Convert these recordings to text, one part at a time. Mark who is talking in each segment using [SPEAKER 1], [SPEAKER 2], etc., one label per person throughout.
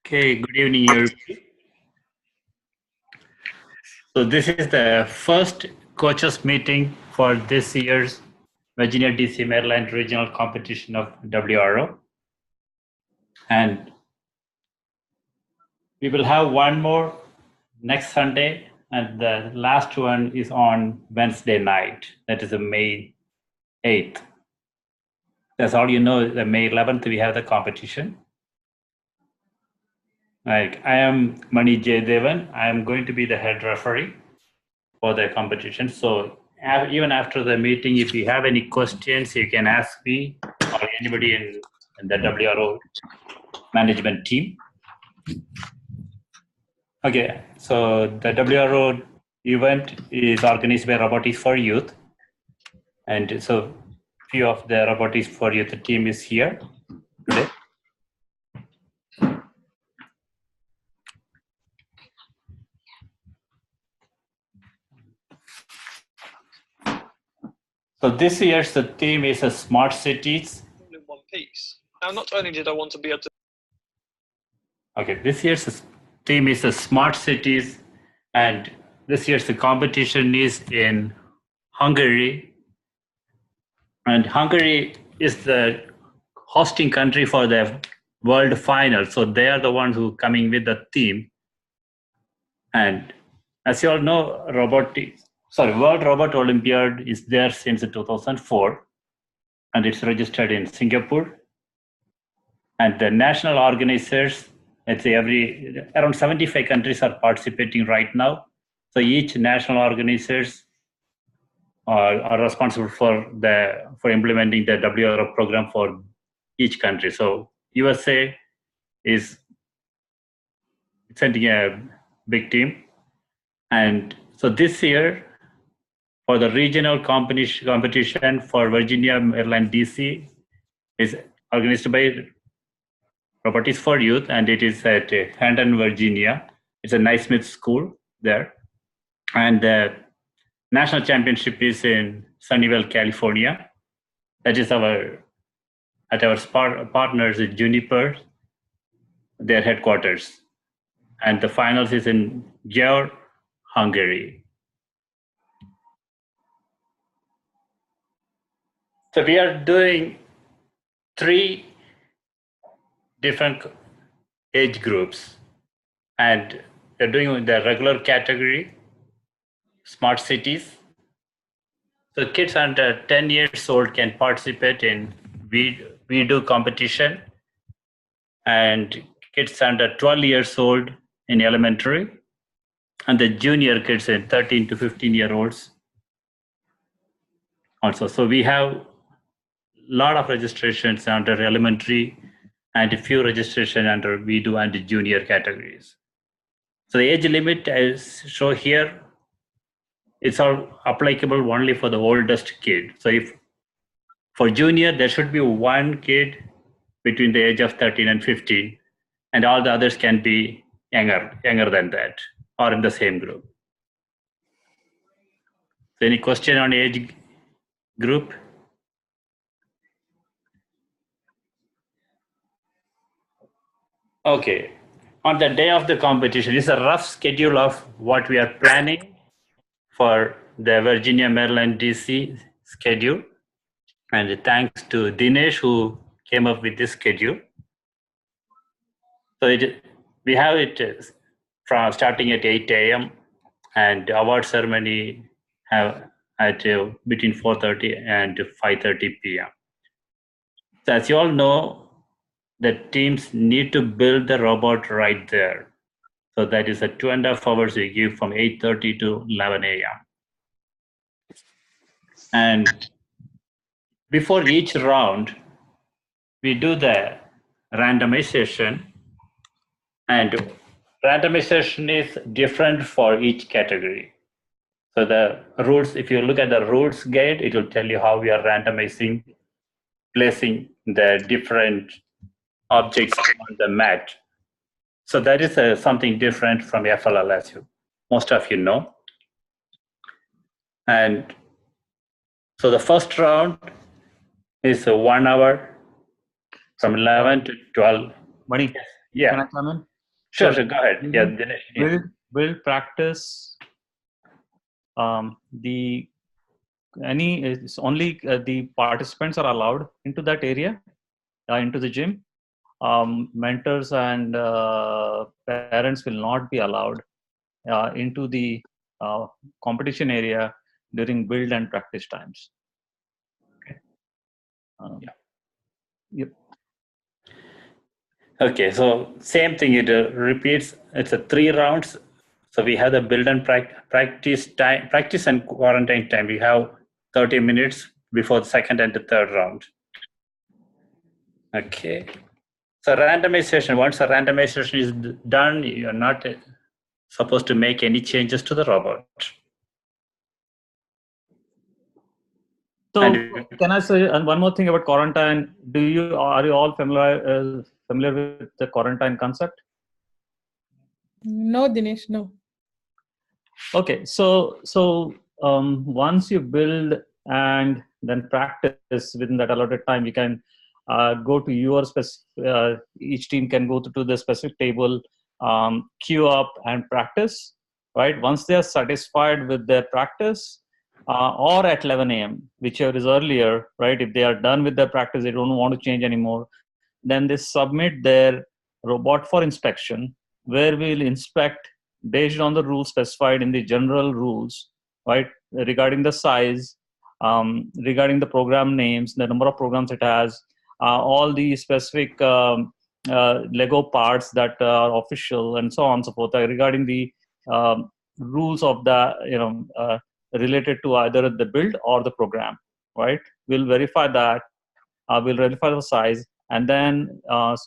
[SPEAKER 1] Okay, good evening, everybody. So this is the first coaches meeting for this year's Virginia DC Maryland regional competition of WRO. And we will have one more next Sunday, and the last one is on Wednesday night. That is May 8th. That's all you know. The May 11th, we have the competition. Like, I am Mani Devan. I am going to be the head referee for the competition. So even after the meeting, if you have any questions, you can ask me or anybody in the WRO management team. Okay, so the WRO event is organized by Robotics for Youth. And so few of the Robotics for Youth team is here today. So this year's the theme is smart cities.
[SPEAKER 2] In one piece. Now, not only did I want to be able to.
[SPEAKER 1] Okay, this year's theme is smart cities, and this year's competition is in Hungary. And Hungary is the hosting country for the world final. So they are the ones who coming with the theme. And as you all know, World Robot Olympiad is there since 2004, and it's registered in Singapore. And the national organizers, let's say around 75 countries are participating right now. So each national organizers are responsible for implementing the WRO program for each country. So USA is sending a big team, and so this year for the regional competition for Virginia, Maryland, DC is organized by Robotics for Youth, and it is at Hampton, Virginia. It's a Nysmith school there, and the national championship is in Sunnyvale, California. That is our partners at Juniper, their headquarters. And the finals is in Győr, Hungary. So we are doing 3 different age groups, and we're doing the regular category, smart cities. So kids under 10 years old can participate in we do competition, and kids under 12 years old in elementary, and the junior kids in 13 to 15-year-olds also. So we have a lot of registrations under elementary and a few registration under we do and junior categories. So the age limit is shown here. It's all applicable only for the oldest kid. So if for junior, there should be one kid between the age of 13 and 15, and all the others can be younger than that or in the same group. So any question on age group? Okay. On the day of the competition, it's a rough schedule of what we are planning for the Virginia, Maryland, DC schedule. And thanks to Dinesh who came up with this schedule. So we have it from starting at 8 a.m. and award ceremony have at between 4:30 and 5:30 p.m. So as you all know, the teams need to build the robot right there. So that is a 2.5 hours we give from 8:30 to 11 a.m. And before each round, we do the randomization, and randomization is different for each category. So the rules, if you look at the rules guide, it will tell you how we are randomizing, placing the different objects on the mat. So that is something different from FLL, as most of you know. And so the first round is 1 hour from 11 to 12.
[SPEAKER 3] Buddy,
[SPEAKER 1] Yeah.
[SPEAKER 3] can I come in?
[SPEAKER 1] Sure, go ahead. Yeah, Dinesh. Yeah.
[SPEAKER 3] Build practice. It's only the participants are allowed into that area, into the gym. Mentors and parents will not be allowed into the competition area during build and practice times. Okay. Yep.
[SPEAKER 1] Okay, so same thing. It repeats. It's a 3 rounds. So we have the build and practice and quarantine time. We have 30 minutes before the second and the third round. Okay. So randomization. Once the randomization is done, you're not supposed to make any changes to the robot.
[SPEAKER 3] So can I say one more thing about quarantine? Are you all familiar with the quarantine concept?
[SPEAKER 4] No, Dinesh, no.
[SPEAKER 3] Okay, so once you build and then practice within that allotted time, you can go to your each team can go to the specific table, queue up and practice, right? Once they are satisfied with their practice, or at 11 a.m., whichever is earlier, right? If they are done with their practice, they don't want to change anymore, then they submit their robot for inspection, where we'll inspect based on the rules specified in the general rules, right? Regarding the size, regarding the program names, the number of programs it has, all the specific Lego parts that are official, and so on and so forth, regarding the rules of the, related to either the build or the program, right? We'll verify that, we'll verify the size, and then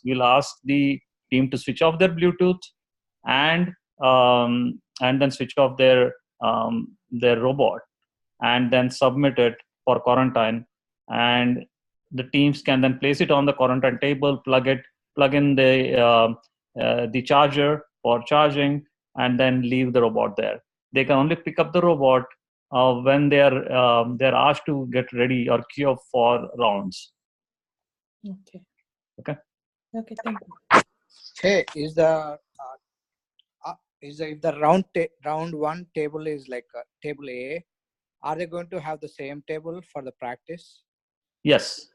[SPEAKER 3] we'll ask the team to switch off their Bluetooth and then switch off their robot, and then submit it for quarantine. And the teams can then place it on the quarantine table, plug in the charger for charging, and then leave the robot there. They can only pick up the robot when they're asked to get ready or queue up for rounds.
[SPEAKER 4] Okay.
[SPEAKER 3] Okay.
[SPEAKER 4] Okay, thank you.
[SPEAKER 5] Hey, if the round one table is like table A, are they going to have the same table for the practice?
[SPEAKER 3] Yes.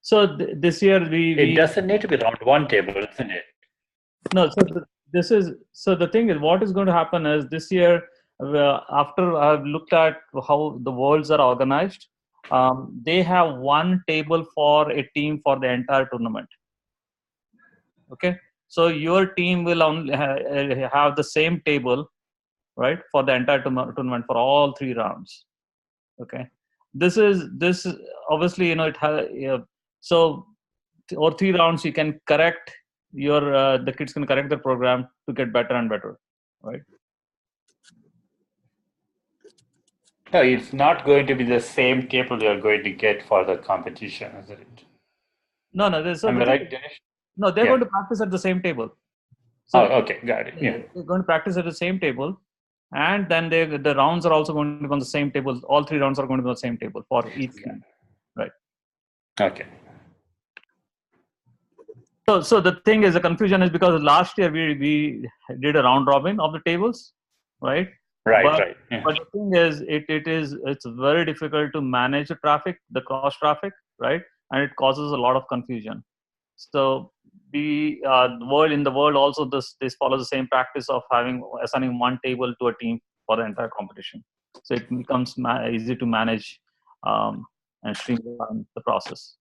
[SPEAKER 3] So this year
[SPEAKER 1] it doesn't need to be round one table, isn't it?
[SPEAKER 3] No. So the thing is, what is going to happen is this year, after I've looked at how the worlds are organized, they have one table for a team for the entire tournament. Okay, so your team will only have the same table, right, for the entire tournament for all 3 rounds. Okay, this is obviously, it has so or 3 rounds you can correct your the kids can correct the program to get better and better, right?
[SPEAKER 1] No, it's not going to be the same table you're going to get for the competition, is it?
[SPEAKER 3] No.
[SPEAKER 1] Am I right, Dinesh?
[SPEAKER 3] No, they're going to practice at the same table.
[SPEAKER 1] So, okay, got it. Yeah.
[SPEAKER 3] They're going to practice at the same table, and then the rounds are also going to be on the same table. All 3 rounds are going to be on the same table for each team, right?
[SPEAKER 1] Okay.
[SPEAKER 3] So the thing is, the confusion is because last year we did a round robin of the tables, right?
[SPEAKER 1] Right. Yeah.
[SPEAKER 3] But the thing is, it's very difficult to manage the traffic, the cross traffic, right? And it causes a lot of confusion. So the world also this follows the same practice of assigning one table to a team for the entire competition. So it becomes easy to manage and streamline the process.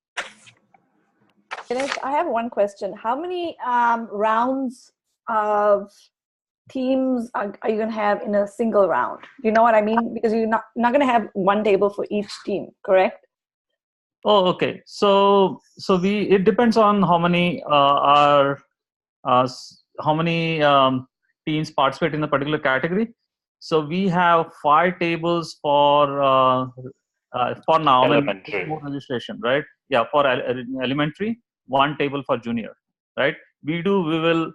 [SPEAKER 6] Dinesh, I have one question. How many rounds of teams are you going to have in a single round? Do you know what I mean? Because you're not going to have one table for each team, correct?
[SPEAKER 3] Oh, okay. So it depends on how many teams participate in a particular category. So we have 5 tables for now.
[SPEAKER 1] Elementary.
[SPEAKER 3] Registration, right? Yeah, for elementary, 1 table for junior, right? We will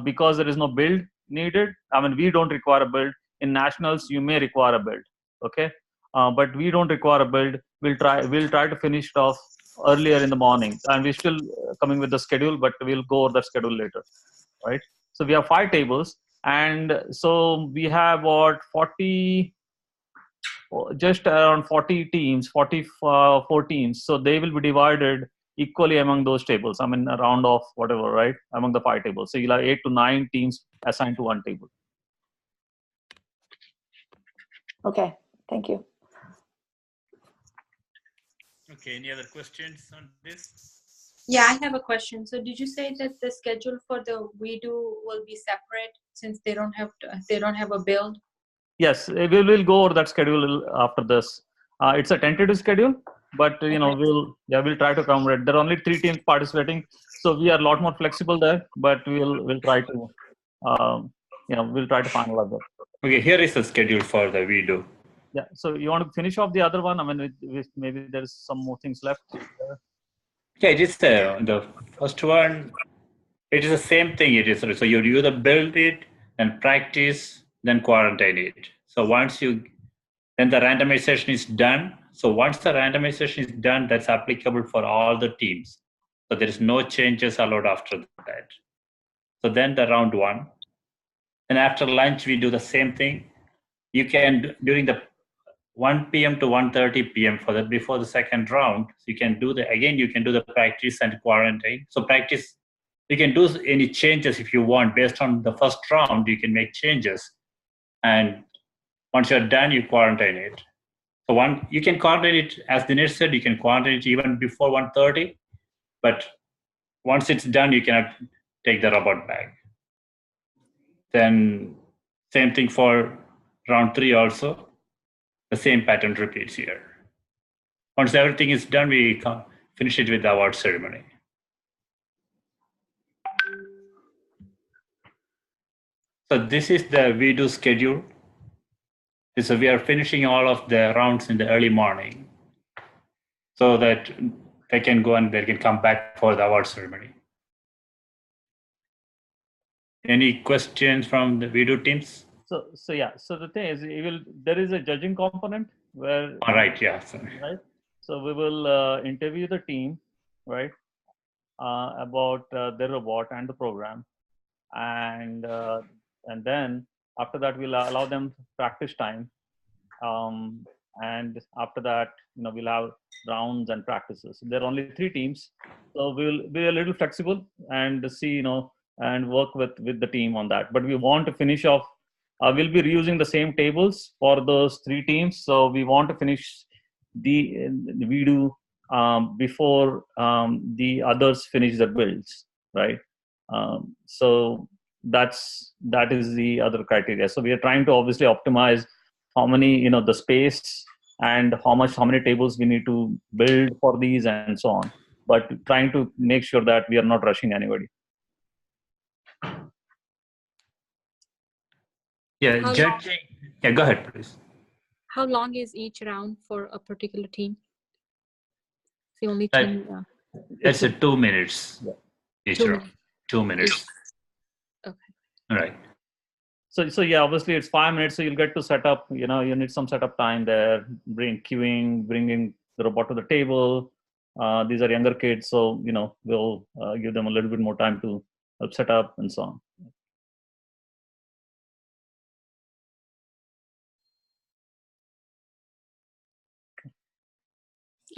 [SPEAKER 3] because there is no build needed. I mean, we don't require a build. In nationals, you may require a build. Okay, but we don't require a build. We'll try to finish it off earlier in the morning, and we still coming with the schedule, but we'll go over that schedule later, right? So we have 5 tables, and so we have what 40, just around 40 teams, 44 teams. So they will be divided equally among those tables. I mean, a round of whatever, right? Among the 5 tables. So you'll have 8 to 9 teams assigned to one table.
[SPEAKER 6] Okay, thank you.
[SPEAKER 1] Okay, any other questions on this?
[SPEAKER 7] Yeah, I have a question. So did you say that the schedule for the WeDo will be separate since they don't have a build?
[SPEAKER 3] Yes, we will go over that schedule after this. It's a tentative schedule, but we'll try to accommodate. There are only 3 teams participating, so we are a lot more flexible there. But we'll try to we'll try to finalize that.
[SPEAKER 1] Okay, here is the schedule for the WeDo.
[SPEAKER 3] Yeah. So you want to finish off the other one? I mean, maybe there's some more things left.
[SPEAKER 1] Yeah, it is the first one. It is the same thing. It is so you either build it, then practice, then quarantine it. So then the randomization is done. So once the randomization is done, that's applicable for all the teams. So there is no changes allowed after that. So then the round 1. And after lunch, we do the same thing. You can, during the 1 p.m. to 1:30 p.m. before the second round, you can do the practice and quarantine. So practice, you can do any changes if you want. Based on the first round, you can make changes. And once you're done, you quarantine it. So you can quarantine it, as Dinesh said, you can quarantine it even before 1:30. But once it's done, you cannot take the robot back. Then same thing for round 3 also. The same pattern repeats here. Once everything is done, we finish it with the award ceremony. So this is the WeDo schedule. So we are finishing all of the rounds in the early morning so that they can go and they can come back for the award ceremony. Any questions from the WeDo teams?
[SPEAKER 3] So yeah. So the thing is, there is a judging component where.
[SPEAKER 1] All right. Yeah. Sorry.
[SPEAKER 3] Right. So we will interview the team, right, about their robot and the program, and then after that we'll allow them practice time, and after that we'll have rounds and practices. There are only 3 teams, so we'll be a little flexible and see and work with the team on that. But we want to finish off. We'll be reusing the same tables for those 3 teams, so we want to finish the WeDo before the others finish their builds, right? So that is the other criteria. So we are trying to obviously optimize how many the space and how many tables we need to build for these and so on, but trying to make sure that we are not rushing anybody.
[SPEAKER 1] Yeah, judging. Yeah, go ahead, please.
[SPEAKER 7] How long is each round for a particular team? It's the only team.
[SPEAKER 1] It's 2 minutes each round. 2 minutes.
[SPEAKER 7] Okay.
[SPEAKER 1] All right.
[SPEAKER 3] So yeah, obviously it's 5 minutes, so you'll get to set up. You need some setup time there. Bringing the robot to the table. These are younger kids, so we'll give them a little bit more time to help set up and so on.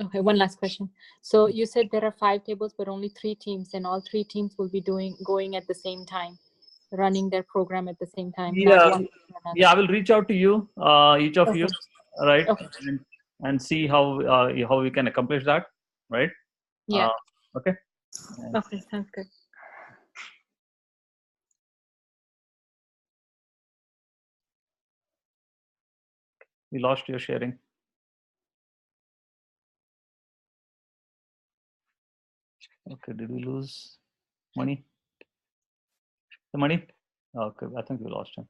[SPEAKER 7] Okay, one last question. So you said there are 5 tables, but only 3 teams, and all 3 teams will be going at the same time, running their program at the same time.
[SPEAKER 3] Yeah, I will reach out to you, each of you, right,
[SPEAKER 7] okay.
[SPEAKER 3] and see how we can accomplish that, right?
[SPEAKER 7] Yeah.
[SPEAKER 3] Okay.
[SPEAKER 7] Okay, sounds good.
[SPEAKER 3] We lost your sharing. Okay, did we lose Money? The Money? Okay, I think we lost him.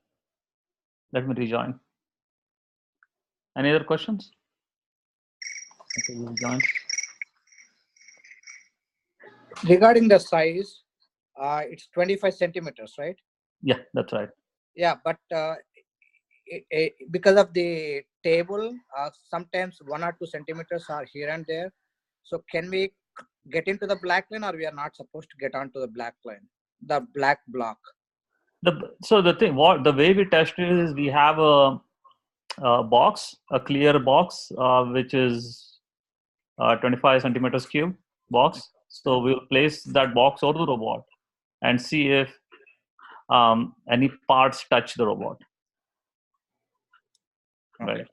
[SPEAKER 3] Let me rejoin. Any other questions? Okay, we rejoined.
[SPEAKER 5] Regarding the size, it's 25 centimeters, right?
[SPEAKER 3] Yeah, that's right.
[SPEAKER 5] Yeah, but because of the table, sometimes 1 or 2 centimeters are here and there. So can we get into the black line, or we are not supposed to get onto the black line, the black block?
[SPEAKER 3] So the way we test it is we have a box, a clear box, which is 25 centimeters cube box. So we'll place that box over the robot and see if any parts touch the robot.
[SPEAKER 5] Okay.
[SPEAKER 3] Right.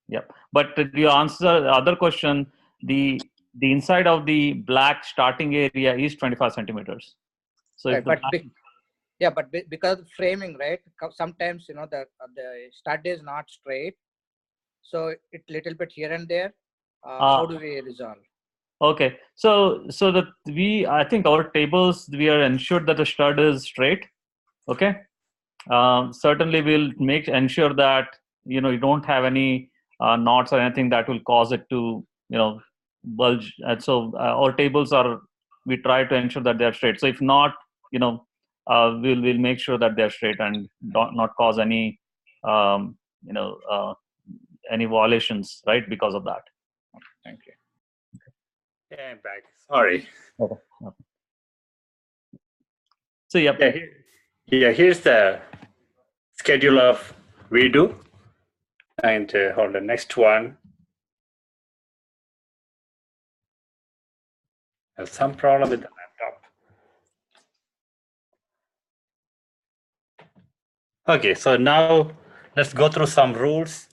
[SPEAKER 3] Yep. But to answer the other question, the inside of the black starting area is 25 centimeters. So
[SPEAKER 5] Right,
[SPEAKER 3] if the
[SPEAKER 5] but because of framing, right? Sometimes the stud is not straight, so it little bit here and there. How do we resolve?
[SPEAKER 3] Okay, so I think our tables, we are ensured that the stud is straight. Okay, certainly we'll ensure that you don't have any knots or anything that will cause it to bulge. And so our tables we try to ensure that they are straight. So if not, we'll make sure that they're straight and not cause any any violations, right, because of that.
[SPEAKER 5] Thank you.
[SPEAKER 1] Yeah, I'm back. Sorry.
[SPEAKER 3] Okay. So yep.
[SPEAKER 1] Here's the schedule of redo. And hold the next one. I have some problem with the laptop. Okay, so now let's go through some rules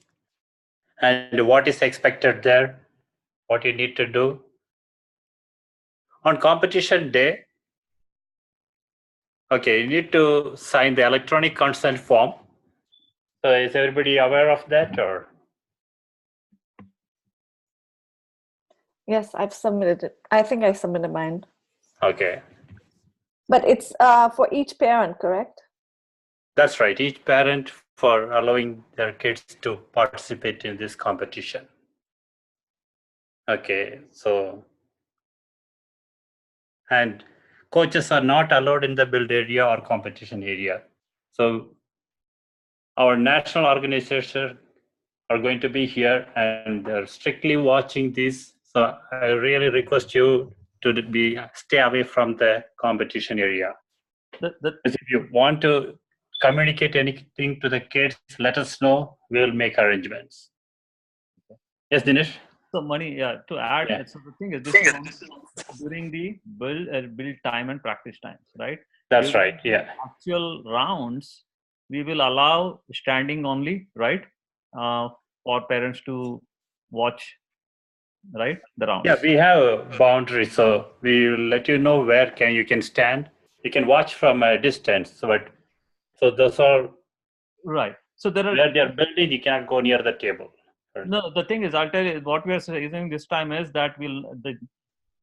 [SPEAKER 1] and what is expected there, what you need to do. On competition day, okay, you need to sign the electronic consent form. So is everybody aware of that, or?
[SPEAKER 6] Yes, I've submitted it. I think I submitted mine.
[SPEAKER 1] Okay.
[SPEAKER 6] But it's for each parent, correct?
[SPEAKER 1] That's right. Each parent for allowing their kids to participate in this competition. Okay, so, and coaches are not allowed in the build area or competition area. So our national organization are going to be here and they're strictly watching this. So I really request you to stay away from the competition area. If you want to communicate anything to the kids, let us know. We'll make arrangements. Yes, Dinesh?
[SPEAKER 3] So Mani, to add,
[SPEAKER 1] Yeah.
[SPEAKER 3] so the thing is, this is during the build time and practice times, right?
[SPEAKER 1] That's
[SPEAKER 3] During
[SPEAKER 1] right, yeah.
[SPEAKER 3] Actual rounds, we will allow standing only, right? For parents to watch, right, the rounds.
[SPEAKER 1] Yeah, we have a boundary, so we will let you know where you can stand. You can watch from a distance, so those are
[SPEAKER 3] right. So there are
[SPEAKER 1] where they are building. You cannot go near the table.
[SPEAKER 3] No, the thing is, I'll tell you what we are saying this time is that the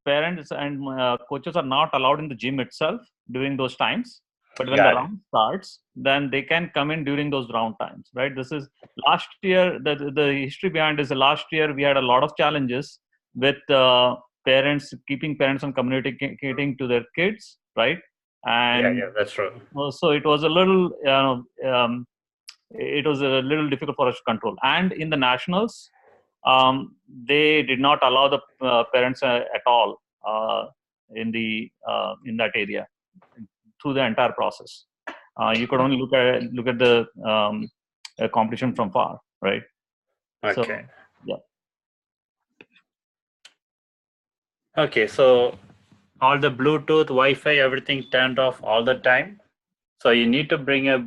[SPEAKER 3] parents and coaches are not allowed in the gym itself during those times. But when the round starts, then they can come in during those round times, right? This is last year. The history behind is last year we had a lot of challenges with keeping parents from communicating to their kids, right? And
[SPEAKER 1] yeah, that's true.
[SPEAKER 3] so it was a little, difficult for us to control. And in the nationals, they did not allow the parents at all in that area through the entire process. You could only look at the competition from far, right?
[SPEAKER 1] Okay.
[SPEAKER 3] So, yeah.
[SPEAKER 1] Okay, so all the Bluetooth, Wi-Fi, everything turned off all the time. So you need to bring a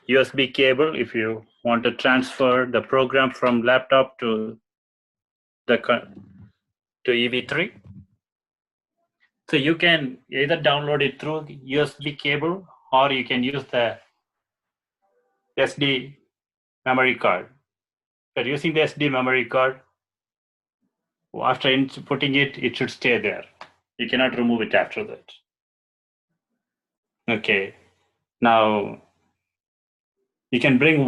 [SPEAKER 1] USB cable if you want to transfer the program from laptop to EV3. So you can either download it through USB cable or you can use the SD memory card. If you're using the SD memory card, after inputting it, it should stay there. You cannot remove it after that. Okay. Now, you can bring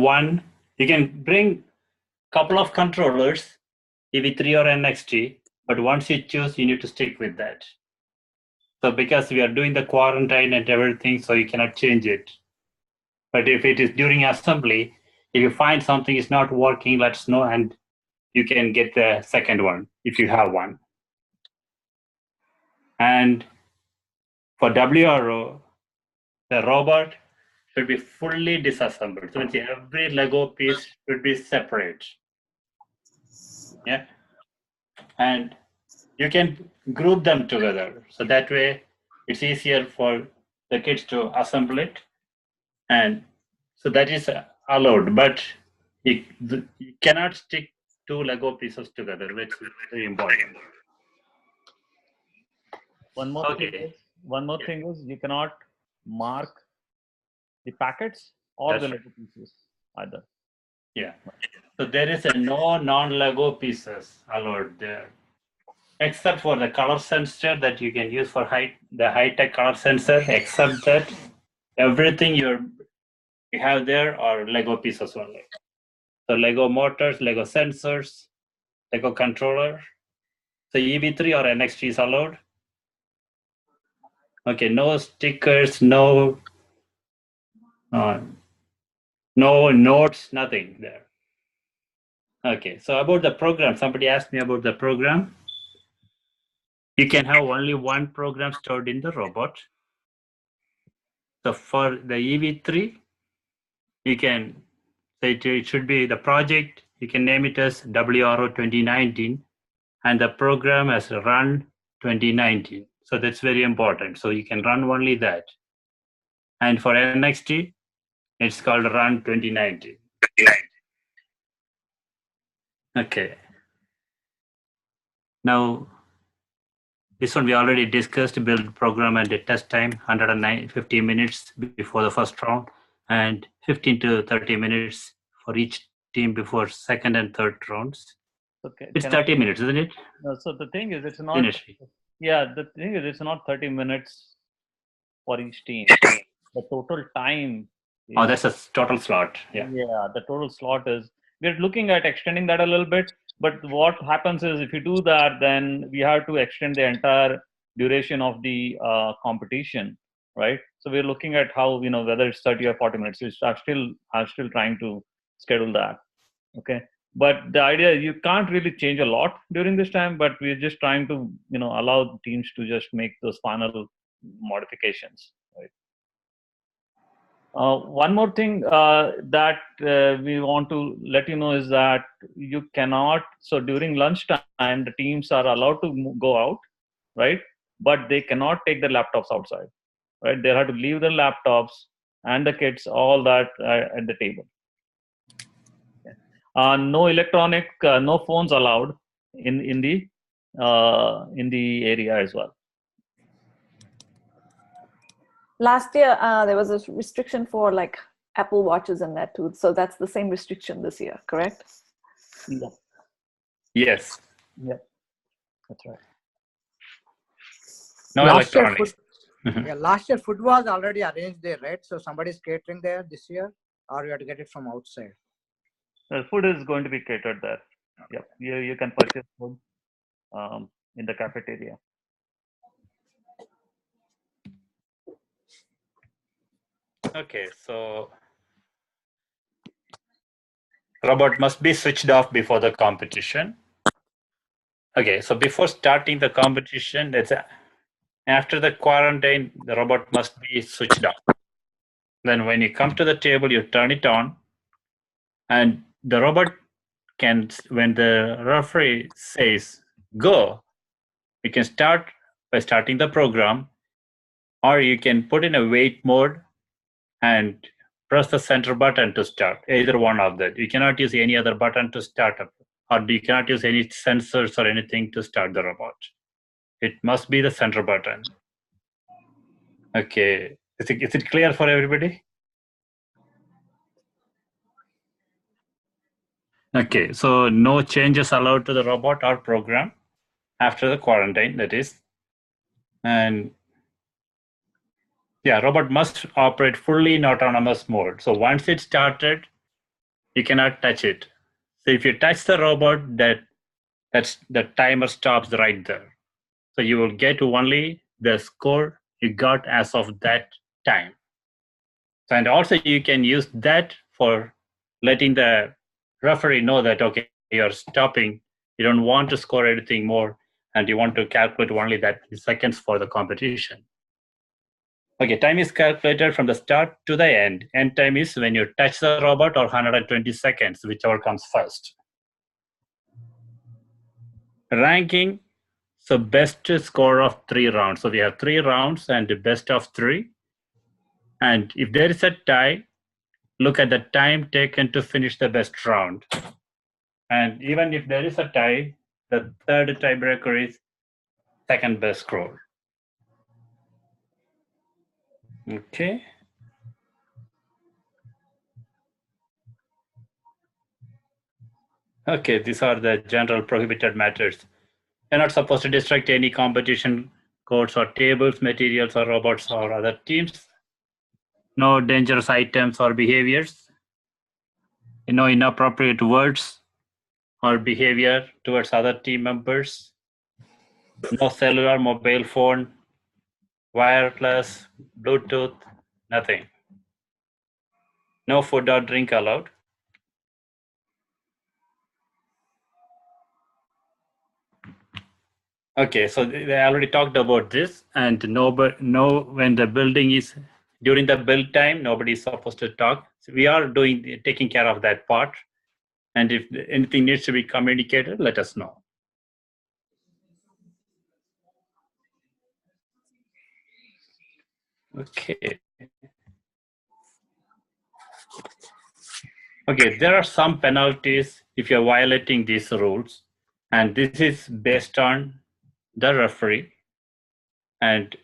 [SPEAKER 1] couple of controllers, EV3 or NXT, but once you choose, you need to stick with that. So because we are doing the quarantine and everything, so you cannot change it. But if it is during assembly, if you find something is not working, let us know and you can get the second one if you have one. And for WRO, the robot should be fully disassembled. So every Lego piece should be separate. Yeah. And you can group them together. So that way it's easier for the kids to assemble it. And so that is allowed, but you cannot stick two Lego pieces together, which is very important.
[SPEAKER 3] One more
[SPEAKER 1] Okay.
[SPEAKER 3] thing is you cannot mark the packets or
[SPEAKER 1] That's
[SPEAKER 3] the
[SPEAKER 1] right.
[SPEAKER 3] Lego pieces either.
[SPEAKER 1] Yeah. So there is a no non-Lego pieces allowed there, except for the color sensor that you can use for the high-tech color sensor. Except that, everything you have there are Lego pieces only. So Lego motors, Lego sensors, Lego controller. So EV3 or NXT is allowed. Okay, no stickers, no notes, nothing there. Okay, so about the program, somebody asked me about the program. You can have only one program stored in the robot. So for the EV3, you can say it should be the project, you can name it as WRO 2019, and the program as run 2019. So that's very important. So you can run only that. And for NXT, it's called run 2019. Okay. Now, this one we already discussed, build program and the test time, 150 minutes before the first round and 15 to 30 minutes for each team before second and third rounds.
[SPEAKER 3] Okay.
[SPEAKER 1] It's 30 minutes, isn't it?
[SPEAKER 3] No, so the thing is, it's not.
[SPEAKER 1] Finish.
[SPEAKER 3] Yeah, the thing is, it's not 30 minutes for each team. The total time.
[SPEAKER 1] Oh, that's a total slot. Yeah.
[SPEAKER 3] Yeah, the total slot is. We're looking at extending that a little bit, but what happens is if you do that, then we have to extend the entire duration of the competition, right? So we're looking at how, whether it's 30 or 40 minutes. I'm still trying to schedule that. Okay. But the idea is you can't really change a lot during this time, but we're just trying to, allow teams to just make those final modifications, right? One more thing that we want to let you know is that you cannot, so during lunchtime, the teams are allowed to go out, right? But they cannot take their laptops outside, right? They have to leave their laptops and the kids, all that at the table. No electronic, no phones allowed in the area as well.
[SPEAKER 6] Last year, there was a restriction for like Apple Watches and that too. So that's the same restriction this year, correct?
[SPEAKER 3] Yeah.
[SPEAKER 1] Yes.
[SPEAKER 3] Yeah, that's right.
[SPEAKER 1] No
[SPEAKER 5] Last year,
[SPEAKER 1] electronics.
[SPEAKER 5] last year food was already arranged there, right? So somebody's catering there this year, or you have to get it from outside.
[SPEAKER 3] The food is going to be catered there. Yep, you can purchase food in the cafeteria.
[SPEAKER 1] Okay, so robot must be switched off before the competition. Okay, so before starting the competition, after the quarantine, the robot must be switched off. Then when you come to the table, you turn it on, and the robot can, when the referee says go, you can start by starting the program, or you can put in a wait mode and press the center button to start, either one of that. You cannot use any other button to start up, or you cannot use any sensors or anything to start the robot. It must be the center button. Okay, is it clear for everybody? Okay, so no changes allowed to the robot or program after the quarantine, that is. And yeah, robot must operate fully in autonomous mode. So once it's started, you cannot touch it. So if you touch the robot, that's the timer stops right there. So you will get only the score you got as of that time. And also you can use that for letting the referee know that, okay, you're stopping, you don't want to score anything more, and you want to calculate only that seconds for the competition. Okay, time is calculated from the start to the end. End time is when you touch the robot, or 120 seconds, whichever comes first. Ranking, so best score of 3 rounds. So we have 3 rounds and the best of 3. And if there is a tie, look at the time taken to finish the best round. And even if there is a tie, the third tiebreaker is second best score. Okay. Okay, these are the general prohibited matters. You're not supposed to destruct any competition codes or tables, materials, or robots or other teams. No dangerous items or behaviors. No inappropriate words or behavior towards other team members. No cellular, mobile phone, wireless, Bluetooth, nothing. No food or drink allowed. Okay, so they already talked about this, and when the building is during the build time, nobody is supposed to talk. So we are taking care of that part, and if anything needs to be communicated, let us know. Okay. Okay, there are some penalties if you're violating these rules, and this is based on the referee and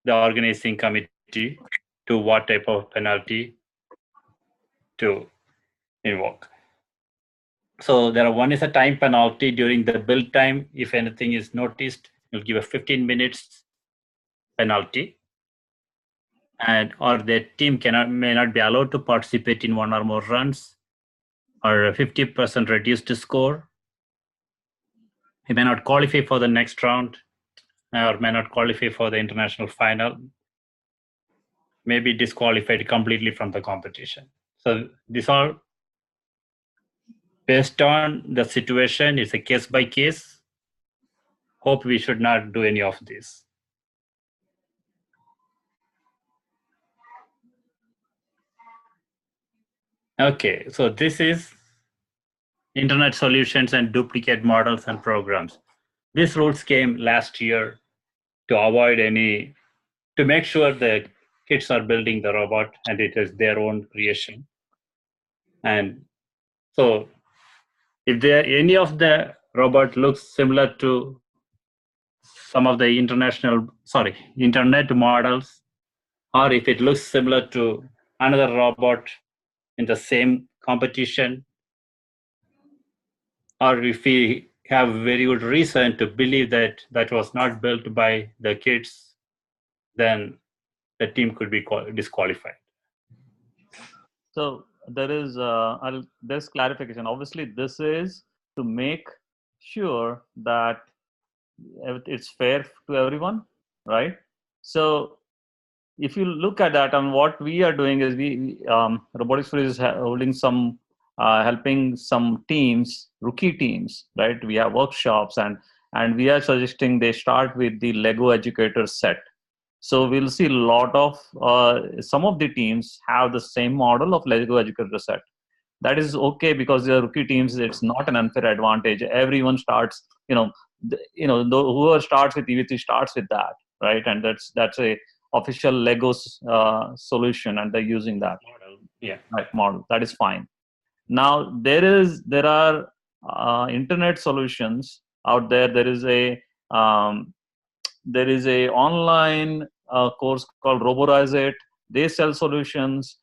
[SPEAKER 1] the organizing committee to what type of penalty to invoke. So one is a time penalty during the build time. If anything is noticed, you'll give a 15 minutes penalty, or the team may not be allowed to participate in 1 or more runs, or a 50% reduced score. He may not qualify for the next round, or may not qualify for the international final, may be disqualified completely from the competition. So these are based on the situation. It's a case by case. Hope we should not do any of this. Okay, so this is internet solutions and duplicate models and programs. These rules came last year to make sure the kids are building the robot and it is their own creation. And so if any of the robot looks similar to some of the internet models, or if it looks similar to another robot in the same competition, or if we have very good reason to believe that that was not built by the kids, then the team could be disqualified.
[SPEAKER 3] So there is there's clarification. Obviously, this is to make sure that it's fair to everyone, right? So if you look at that, and what we are doing is Robotics Free is holding some helping some teams, rookie teams, right? We have workshops, and we are suggesting they start with the Lego Educator set. So we'll see a lot of some of the teams have the same model of Lego Educator set. That is okay because they are rookie teams. It's not an unfair advantage. Everyone starts, whoever starts with EV3 starts with that, right? And that's a official Lego solution, and they're using that model. That is fine. Now there are internet solutions out there. There is a online course called Robot. They sell solutions.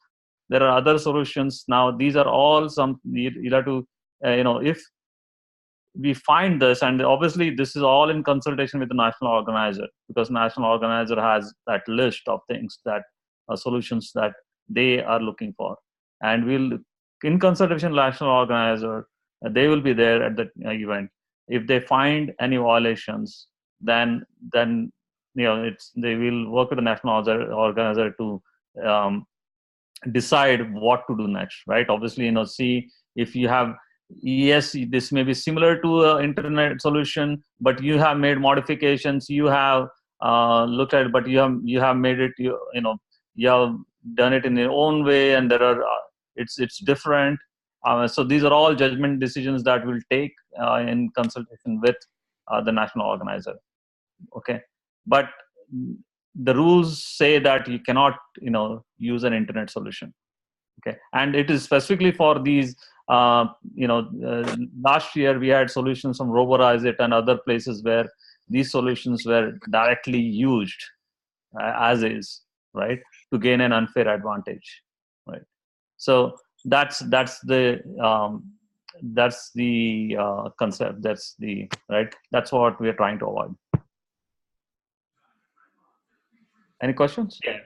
[SPEAKER 3] There are other solutions. Now these are all you have to if we find this, and obviously this is all in consultation with the national organizer, because national organizer has that list of things that solutions that they are looking for, and we'll in consultation national organizer, they will be there at the event. If they find any violations, then they will work with the national organizer to decide what to do next, right? Obviously, see if you have yes, this may be similar to an internet solution, but you have made modifications. You have looked at it, but you have made it. You have done it in your own way, and there are it's different. So these are all judgment decisions that we'll take in consultation with the national organizer. Okay, but the rules say that you cannot use an internet solution. Okay, and it is specifically for these. Last year we had solutions from Robot and other places where these solutions were directly used as is, right, to gain an unfair advantage, right? So that's the concept. That's the right. That's what we are trying to avoid. Any questions?
[SPEAKER 1] Yeah.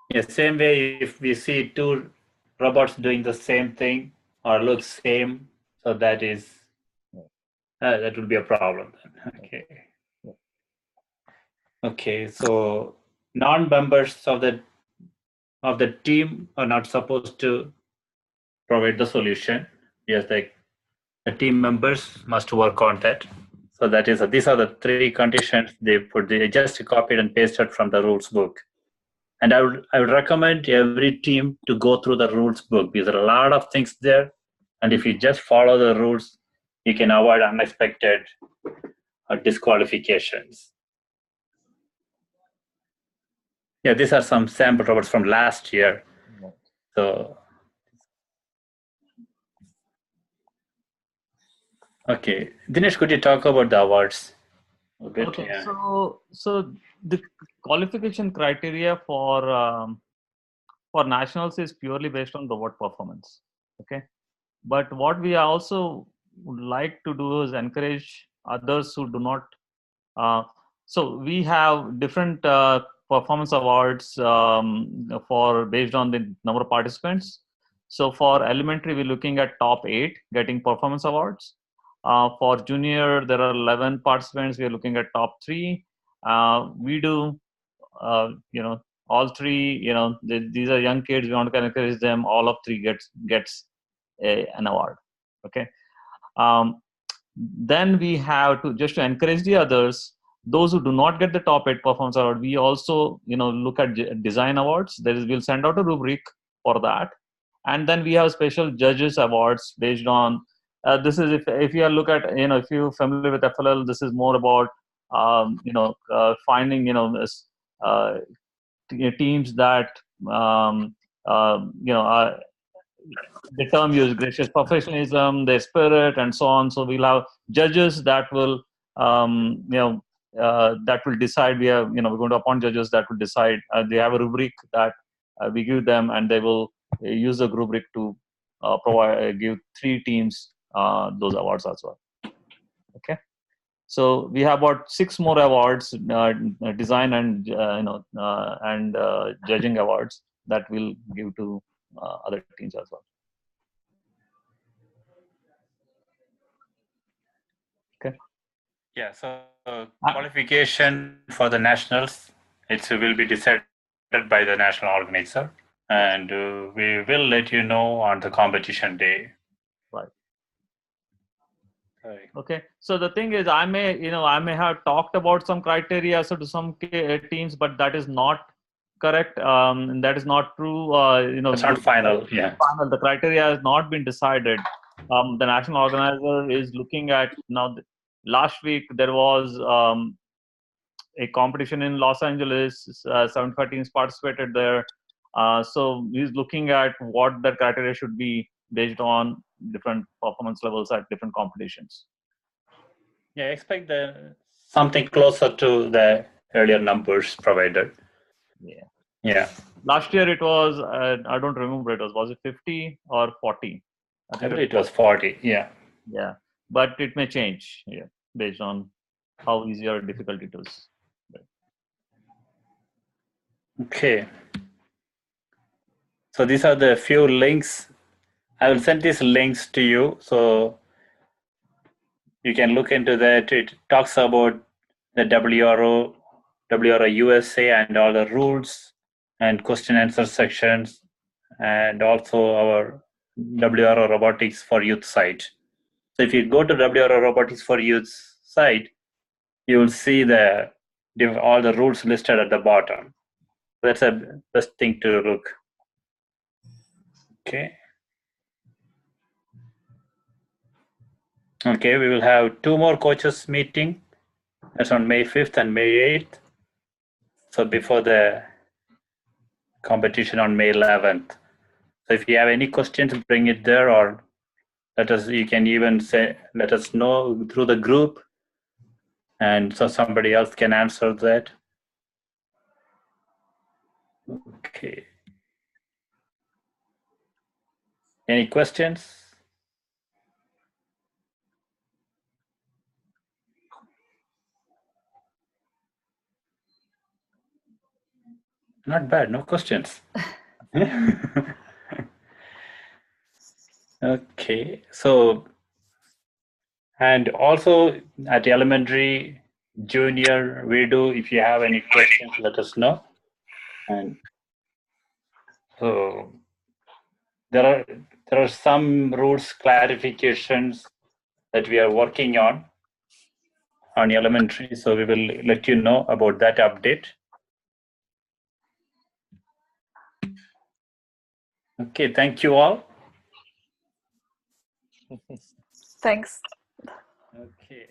[SPEAKER 1] Yeah, same way, if we see two robots doing the same thing or look same, so that would be a problem then. Okay. Okay, so non-members of the team are not supposed to provide the solution. Yes, the team members must work on that. So that is these are the three conditions they just copied and pasted from the rules book. And I would recommend every team to go through the rules book, because there are a lot of things there. And if you just follow the rules, you can avoid unexpected disqualifications. Yeah, these are some sample robots from last year. So, okay. Dinesh, could you talk about the awards a bit?
[SPEAKER 3] Okay,
[SPEAKER 1] Yeah.
[SPEAKER 3] so the qualification criteria for nationals is purely based on robot performance. Okay, but what we also would like to do is encourage others who do not. So we have different performance awards for based on the number of participants. So for elementary, we're looking at top 8 getting performance awards. For junior, there are 11 participants. We are looking at top 3. We do, all 3. These are young kids. We want to encourage them. All of 3 gets an award. Okay. Then we have to just to encourage the others. Those who do not get the top 8 performance award, we also look at design awards. We'll send out a rubric for that, and then we have special judges awards based on. This is if you look at if you're familiar with FLL, this is more about finding teams that the term used, gracious professionalism, their spirit, and so on. So we'll have judges that will that will decide. We're going to appoint judges that will decide. They have a rubric that we give them, and they will use the rubric to give 3 teams those awards as well. Okay, so we have about 6 more awards, design and and judging awards that we'll give to other teams as well. Okay.
[SPEAKER 1] Yeah. So qualification for the nationals, it will be decided by the national organizer, and we will let you know on the competition day.
[SPEAKER 3] Right.
[SPEAKER 1] Right.
[SPEAKER 3] Okay. So the thing is, I may have talked about some criteria so to some teams, but that is not correct. And that is not true.
[SPEAKER 1] It's not final. Yeah.
[SPEAKER 3] Final. The criteria has not been decided. The national organizer is looking at now. Last week there was a competition in Los Angeles. 75 teams participated there. So he's looking at what the criteria should be based on different performance levels at different competitions.
[SPEAKER 1] Yeah, expect something closer to the earlier numbers provided.
[SPEAKER 3] Yeah.
[SPEAKER 1] Yeah.
[SPEAKER 3] Last year it was I don't remember was it 50 or 40?
[SPEAKER 1] I believe it was 40. Yeah.
[SPEAKER 3] Yeah, but it may change. Yeah, based on how easy or difficult it is. Right.
[SPEAKER 1] Okay. So these are the few links. I will send these links to you, so you can look into that. It talks about the WRO USA and all the rules and question answer sections and also our WRO Robotics for Youth site. So if you go to WRO Robotics for Youth site, you will see all the rules listed at the bottom. That's the best thing to look. Okay. Okay, we will have 2 more coaches meeting. That's on May 5th and May 8th. So before the competition on May 11th. So if you have any questions, bring it there, or you can even let us know through the group, and so somebody else can answer that. Okay. Any questions? Not bad, no questions. Okay, so, and also at elementary, junior, we do, if you have any questions, let us know. And so there are some rules clarifications that we are working on elementary, so we will let you know about that update. Okay, thank you all.
[SPEAKER 6] Thanks.
[SPEAKER 1] Okay.